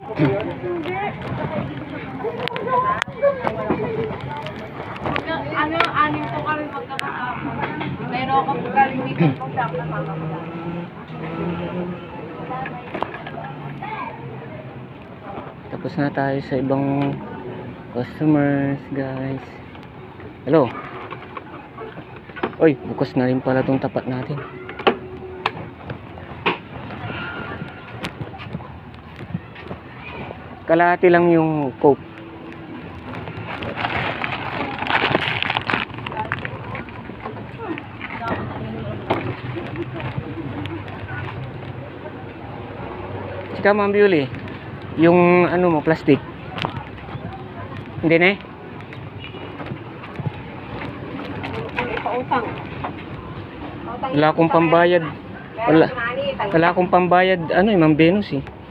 Ano, anim po kami magkakasama. Meron ako po kalimitan po sa kasama ko. Tapos na tayo sa ibang customers, guys. Hello. Oy, bukas na rin pala tong tapat natin. Kalahati lang yung Coke. Sika, Ma'am Beauty, yung ano mo, plastic. Hindi na eh. Wala akong pambayad. Wala akong pambayad, ano eh, Ma'am Venus eh.